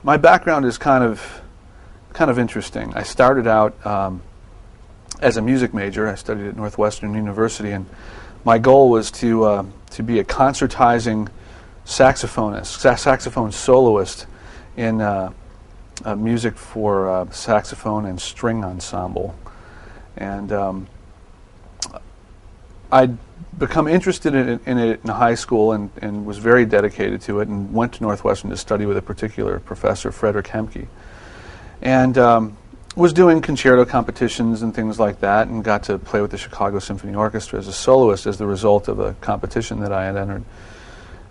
my background is kind of interesting. I started out as a music major. I studied at Northwestern University, and my goal was to be a concertizing saxophonist, saxophone soloist in music for saxophone and string ensemble. And I'd become interested in it in high school and was very dedicated to it, and went to Northwestern to study with a particular professor, Frederick Hemke. And was doing concerto competitions and things like that, and got to play with the Chicago Symphony Orchestra as a soloist as the result of a competition that I had entered,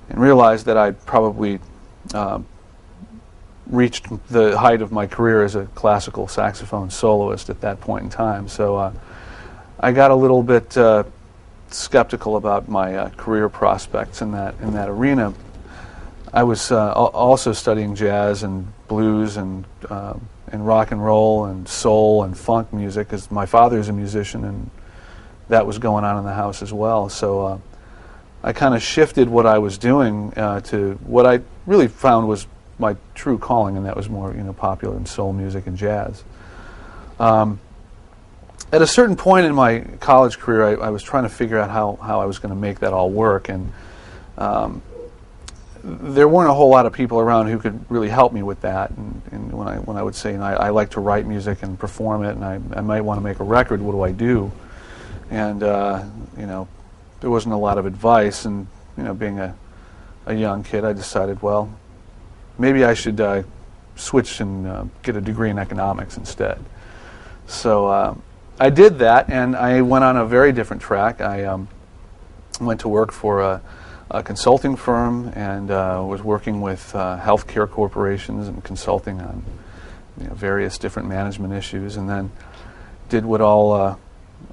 and realized that I'd probably reached the height of my career as a classical saxophone soloist at that point in time. So I got a little bit skeptical about my career prospects in that arena. I was also studying jazz and blues and rock and roll and soul and funk music, because my father's a musician, and that was going on in the house as well. So I kind of shifted what I was doing to what I really found was my true calling, and that was more, popular and soul music and jazz. At a certain point in my college career, I was trying to figure out how I was going to make that all work, and there weren't a whole lot of people around who could really help me with that. And when I would say, I like to write music and perform it, and I might want to make a record, what do I do? And there wasn't a lot of advice. And being a young kid, I decided, well, maybe I should switch and get a degree in economics instead. So I did that, and I went on a very different track. I went to work for a consulting firm, and was working with healthcare corporations and consulting on various different management issues, and then did what all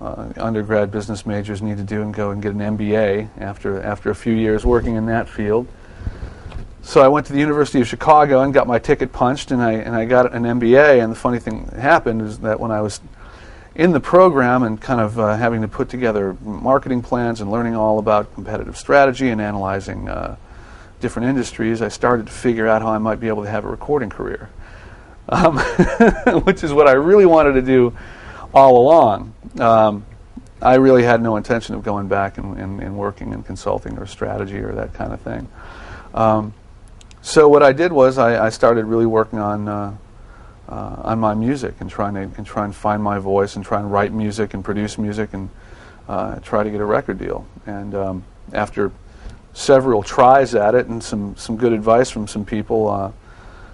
undergrad business majors need to do and go and get an MBA after a few years working in that field. So I went to the University of Chicago and got my ticket punched, and I got an MBA. And the funny thing that happened is that when I was in the program and kind of having to put together marketing plans and learning all about competitive strategy and analyzing different industries, I started to figure out how I might be able to have a recording career, which is what I really wanted to do all along. I really had no intention of going back and working in consulting or strategy or that kind of thing. So what I did was I started really working on my music and try and find my voice and try and write music and produce music and try to get a record deal. And after several tries at it and some good advice from some people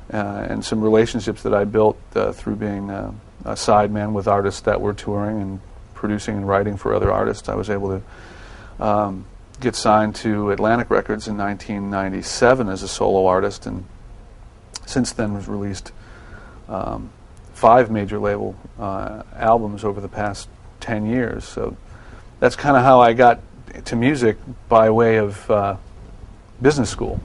and some relationships that I built through being a sideman with artists that were touring and producing and writing for other artists, I was able to get signed to Atlantic Records in 1997 as a solo artist, and since then was released 5 major label albums over the past 10 years. So that's kind of how I got to music by way of business school.